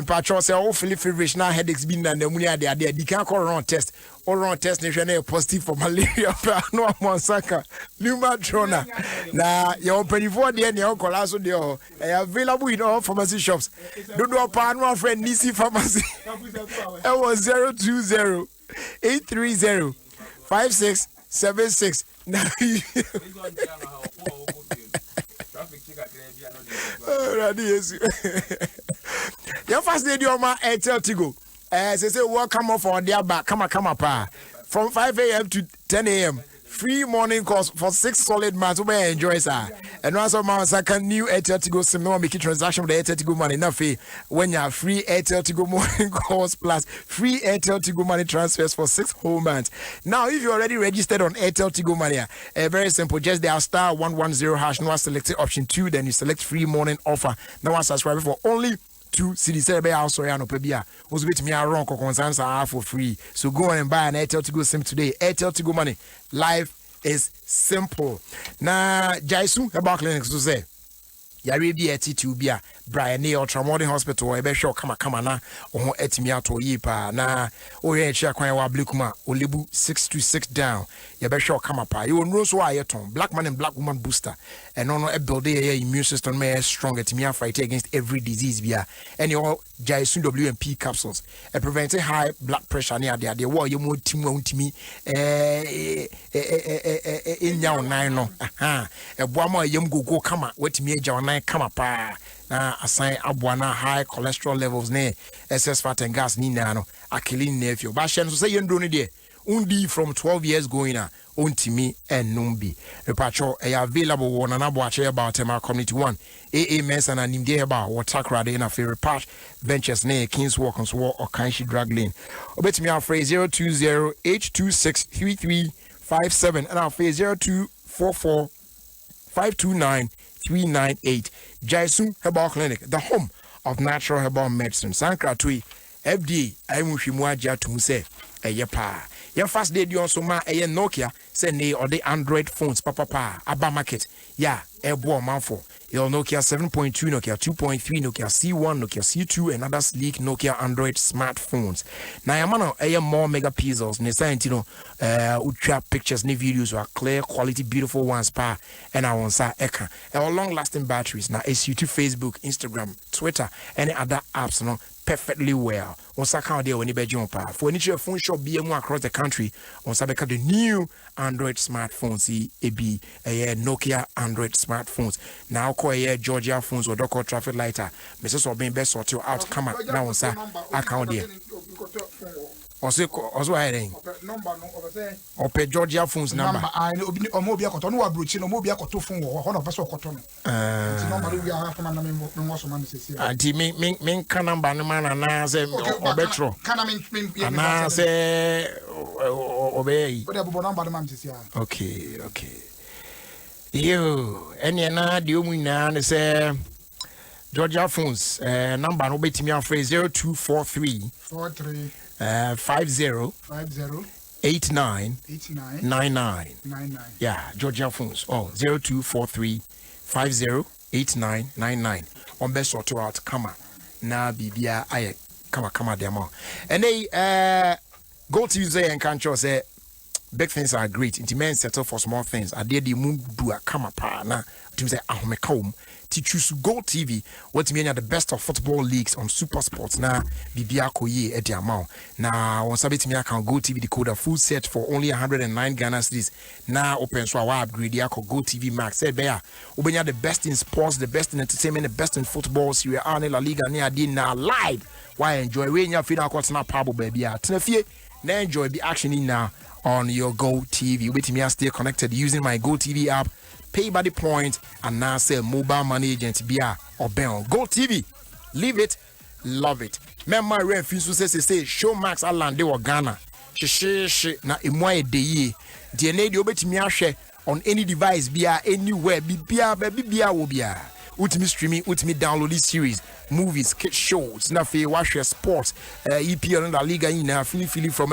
patro say all feverish now headaches been and pneumonia they can't call run test or run test nation positive for malaria no Monsaka Lumatrona na your penny for the end your colasso deal available in all pharmacy shops. Do one friend Nisi Pharmacy. It was 020-830-5676. Now your first day, your man Airtel Tigo. They say welcome off on their back. Come on, from 5 a.m. to 10 a.m. Free morning calls for 6 solid months. We enjoy sir. And once a month, second new Airtel Tigo SIM. No make a transaction with the Airtel Tigo money. Enough when you have free Airtel Tigo morning calls plus free Airtel Tigo money transfers for 6 whole months. Now, if you're already registered on Airtel Tigo money, very simple. Just dial *110#. Now select option 2. Then you select free morning offer. Now subscribe for only 2 CDs. Also, no pebia. Was with me around concerns are for free. So go on and buy an Airtel Tigo SIM today. Airtel Tigo money. Life is simple. Na Jaisu Herbal Clinics to say. Yari bi eti bia Brian ne Ultramodern Hospital ebe show kama na oho etimi ato yi pa na oye echi akwan wa Blakuma Olebu 626 down ebe show kama pa you know so ayeton black man and black woman booster and no e build your immune system may strong etimi fight against every disease bia and your Jaisun WMP capsules e prevent high blood pressure near the war you mo timu untimi enya onan no aha e boa ma yem gogo kama wetimi eja onan kama pa na assign abuana high cholesterol levels ne excess fat and gas ni na no akilin nephew ba shen so say yendro ne de undi from 12 years going na ontimi enumbi repacho e available one na boache about my community 1 AA Mensa na nimde about water crowd na favorite patch ventures ne Kings Walk on so or Kanshi drag lane obetimi afre 020-826-3357 and afre 0244-529-398 Jaisun Herbal Clinic, the home of natural herbal medicine. Sankra Tui, FDA, I mushimu aja tumuse, yepa. Your first day, you also ma Nokia, send ne or the Android phones, papa, Abba market, ya, airborne manful. Your Nokia 7.2, Nokia 2.3, Nokia C1, Nokia C2, and other sleek Nokia Android smartphones. Now, your more megapixels, Nesantino, ultra pictures, ne videos are clear, quality, beautiful ones, pa, and I want sa eka. Our long lasting batteries, now SU2, Facebook, Instagram, Twitter, any other apps, no. Perfectly well. On sa account there when you be jump for any phone shop BMO across the country. On sa the new Android smartphones, be a Nokia Android smartphones. Now call a Georgia phones or Docker traffic lighter. Mrs. Obin best sort you out. Come on now on sa account there. Also heading or pay Georgia phones number. I know Mobia Cotton, no abruchin, no Mobia Cotton phone or one of us or Cotton. Auntie Ming Canamba man and I say Betro. And I say obey. Okay. You any na do we now say Georgia phones number no bet me on phrase 0243 50 89 99. Yeah, Georgia phones. 0243 50 8999. On best sort out kama na bibia aye kama demo. And they go to say and can't say big things are great. Inti men settle for small things. I did the moon do a kama pa na to say ahomeka to choose Go TV. What mean the best of football leagues on Super Sports na bibia koye at the amount. Now on sabit me account Go TV decoder full set for only 109 Ghana cedis. Now open so I upgrade ya Go TV Max. Said bear ubenya the best in sports, the best in entertainment, the best in football. Serie A, La Liga, near dinner live. Why enjoy when you feel like na pabo baby? Tenefie na enjoy the action in now on your Go TV. Wait me stay connected using my Go TV app. Pay by the point and now say mobile money agent BR or Ben. Go TV. Leave it, love it. Remember refuse to say Showmax Alan de or Ghana. She na imwa de ye. DNA the obet me on any device BR anywhere BR will be. ultimate streaming, ultimate download this series, movies, kid shows, nafe watch your sports, EPL and La Liga feeling from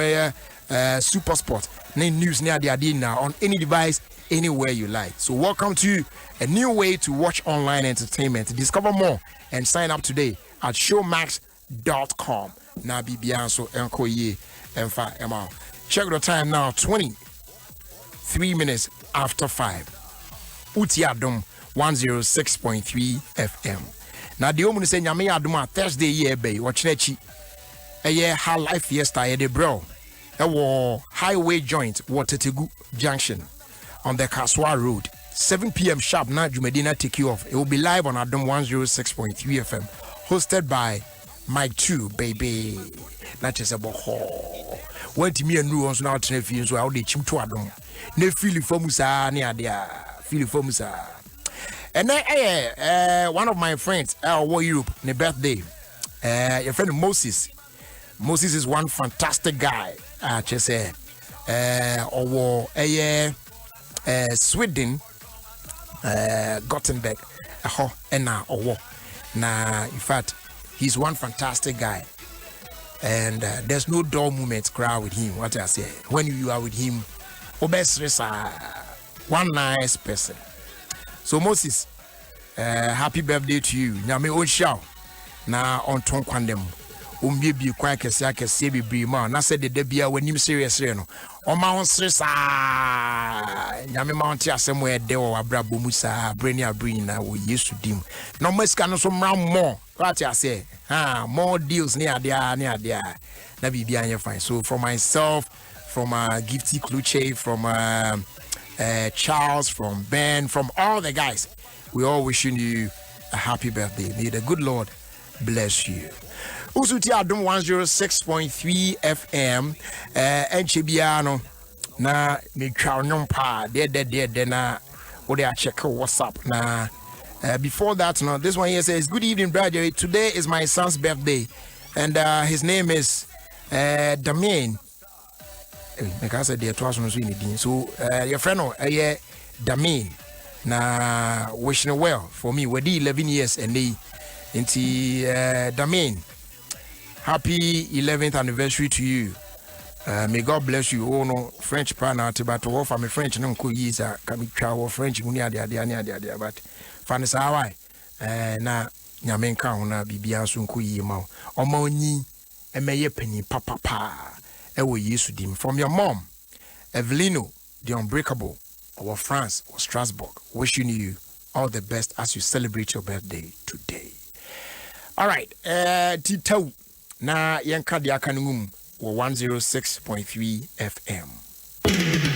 Super Sport, news near the now on any device, anywhere you like. So welcome to a new way to watch online entertainment. Discover more and sign up today at showmax.com. Now Bibianso Enko Ye Enfa Emma. Check the time now, 23 minutes after 5. Uti Adom 106.3 FM. Now the woman say Nyame Adom Thursday year bay watch nechi. A year high life fiesta ye de bro. A war highway joint Watertegu Junction on the Kaswa Road. 7 p.m. sharp now Jumedina take you off. It will be live on Adom 106.3 FM. Hosted by Mike 2 baby. Not just about ho. When to me and new ones now to so how they chim to Adom. Ne feel for Musa near there. Feel for Musa. And then one of my friends our Europe ne birthday. Your friend Moses. Moses is one fantastic guy. Just say Sweden Gothenburg and now in fact he's one fantastic guy. And there's no dull moment crowd with him. What I say, when you are with him, obviously one nice person. So Moses, happy birthday to you. Nyame on show. Na on ton kwandem. Umbi kwa kesi bi ma. Na said the debia when him serious no. O ma on stress Nyame ma on tia somewhere there or abrabo musa brainy na wo yesu dim. No meska no so mra more. What I say? More deals near there. Na bibia anya fine. So from myself, from Gifty Kluche, from Charles, from Ben, from all the guys, we all wishing you a happy birthday. May the good Lord bless you. Usuti Adom 106.3 FM Enchebiano na me twa nyompa de na wo dey check WhatsApp na. Before that, no, this one here says, good evening, brother. Today is my son's birthday, and his name is Damien. I said, so your friend, Damien, na wishing well for me. We're 11 years and they into Damien. Happy 11th anniversary to you. May God bless you. Oh no, French partner, but to offer me French, no could use a French, but. Fanisa why na nyame nka ho na bibia so nko yi ma omanyi emeye pani papa e wo Yesu dim. From your mom Evelino the unbreakable of France or Strasbourg, wishing you all the best as you celebrate your birthday today. All right, titau na yenka dia kanum 106.3 FM.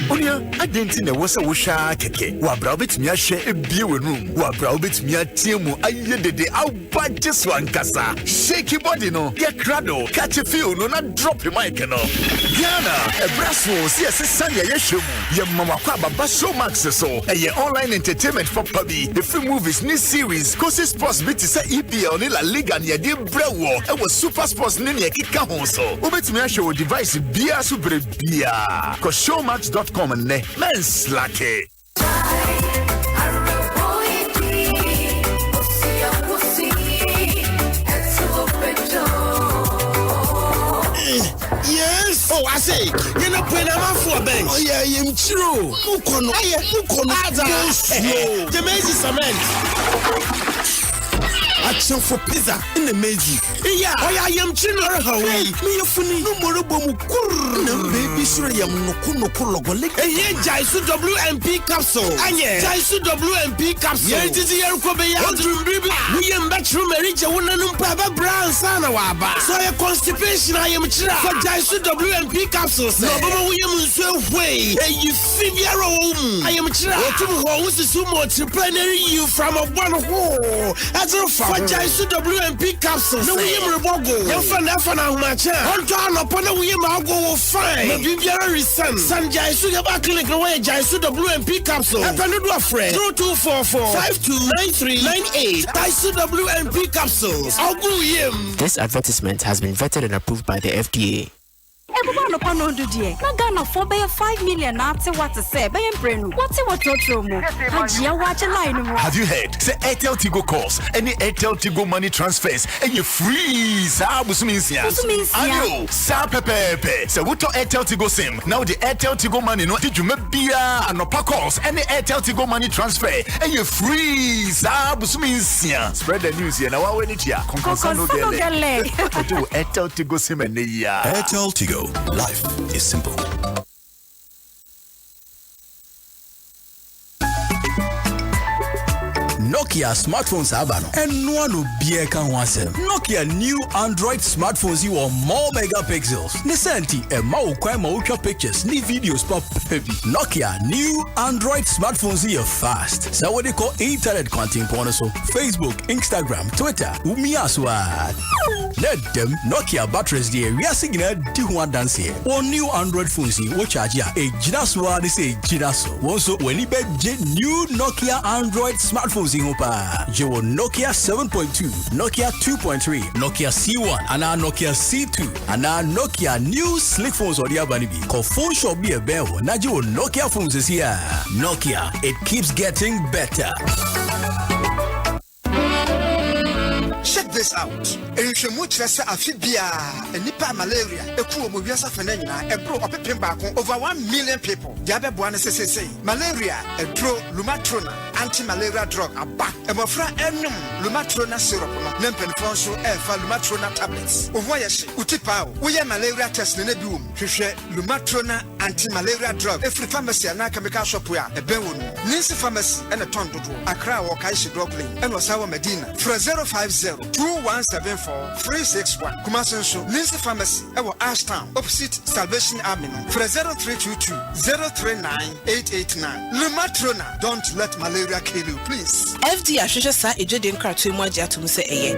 Onia adenti na wosa wosha keke wa bra obetumi ahye ebie wenum wa bra obetumi atiemu ayedede awbaje so ankasa shake body no get crado catch a feel no na drop the mic no Diana ebraso si esesane ye hwemu ye mama kwa baba Showmax so eye online entertainment for puppy the free movies ni series course sports bit say EPL ni La Liga ni de brewo e was Super Sports ni ekika ho so obetumi ahye o device bia so brebia ko showmax.com and men's lucky. Yes. Oh, I say, you know, when I'm for a bench. Oh, yeah, I'm true. Mukono. Slow. The maze is cement. Action for pizza in the maze. Yeah. Oh, yeah, I am chino. Hey, me funny. No more bomu. No baby, sure, I am no kuno golik. Hey, Jaisu WMP capsule. Anye. Jaisu WMP capsule. Yeah, it is here for me. We am bedroom marriage. I want to know Papa Brown Sana Waba. So your constipation, I am chira. For Jaisu WMP capsules. No, but we am so way. Hey, you figure I am chira. Who is so much to plenary you from a one hole. As a for Jaisu WMP capsules. No, we am rebogo. Your friend, I'm much. I'm trying upon a we am go fine. Maybe very son. San Jaisu click away Jaisu WMP capsule. I'm going to do a friend. 0244 529398. Jaisu WMP capsules. I'll go him. This advertisement has been vetted and approved by the FDA. Everyone upon on the day. Ghana for be 5 million ate what to say be emprenu. What trotro Hajia watch a line. Have you heard? Say Airtel Tigo calls, any Airtel Tigo money transfers, and you freeze. Ayo, sa pepe. So what to Airtel Tigo sim? Now the Airtel Tigo money no did you make beer and no calls, any Airtel Tigo money transfer, and you freeze. Spread the news here. Now when it's here, Airtel Tigo sim and Airtel Tigo. Life is simple. Nokia smartphones abano and no one will be a can Nokia new Android smartphones you are more megapixels. Nissanti and mau pictures ni videos pop baby. Nokia new Android smartphones you fast. So what they call internet content so Facebook, Instagram, Twitter, umiaswa. Let them Nokia batteries there. We are singing a D1 dance here. One new Android phones you charge ya a Jinaswa they say Jinaso. Also when you bet new Nokia Android smartphones you will Nokia 7.2, Nokia 2.3, Nokia C1, and now Nokia C2, and now Nokia new slick phones or the Abanibi. Call phone shop be a bell. Now you will Nokia phones is here. Nokia, it keeps getting better. Check this out. Amphibia, a Nipa malaria, a poor Mobiasa Fenena, a pro of over 1 million people. Yabe Buana say malaria, a draw Lumatrona, anti-malaria drug, a back, a Mofra Enum, Lumatrona syrup, Nempen Fonso, Alpha Lumatrona tablets. Ovoyashi, Utipao, we are malaria test in a boom, Lumatrona anti-malaria drug, every pharmacy and Nakamika shop where a Benwon, Nancy Pharmacy and a Tondo, Accra or Kaishi Drug Lane, and Wasawa Medina, for 050-2174-361. Kumasenso, Nancy Pharmacy, our Ashtown, opposite Salvation Army, for 0322-039-889. Lumatrona, don't let malaria kill you, please. FD Ashosha Sa Ejodin Kratu Mwaja to Muse Eye.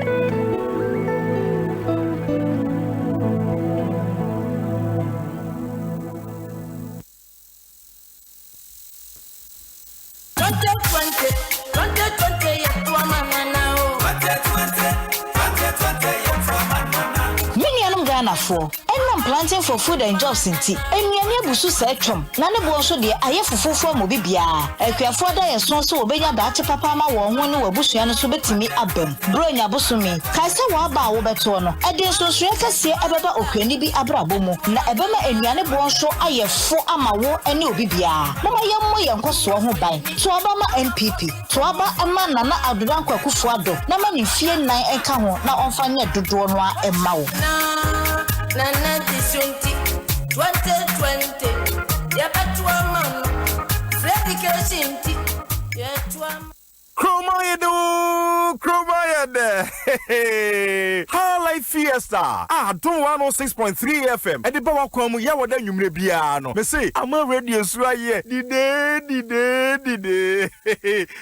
For and planting for food and jobs in tea. And near Busu Setrum, none of also the Ayafu for Mobibia. A Quafoda and Sonso Obenya Bata Papa, one who Busiano Subetimi Abem, Bronya Busumi, Kaisa Waba Obetono, Edinson Sreka say Ababa Okenibi Abrabomo, Na Ebema and Yana Bonso Aya for Amawo and Obibia. Mama Yamu Yanko Swaho by, to Abama MPP, to Abba a man Nana Aduanko Kufuado, Naman in Fear 9 and Kaho, now on Fania Dudronwa and Mao. Nana 2020 yapatwa mama Freddy Keshinti yatwa Kromayade. Highlight Fiesta. Don't 106.3 FM. And the power come ya wada nyumre biano. Me say, I'm a radio swaye. Dide.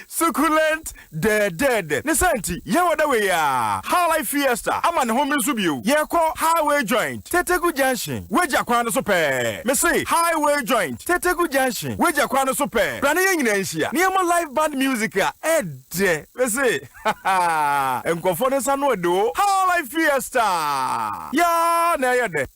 Succulent, dead. Nesanti, ya wada we ya. Highlight Fiesta. I'm an home subiu. Ya ko highway joint. Tetegu Junction. Weja kwano sope. Me say, highway joint. Tetegu Junction. Weja kwano sope. Brane yenginensia. Niama live band music ya. Ede. Me say, haha. Mkofone sanwe do. Highlight Fiesta. Ya na yade.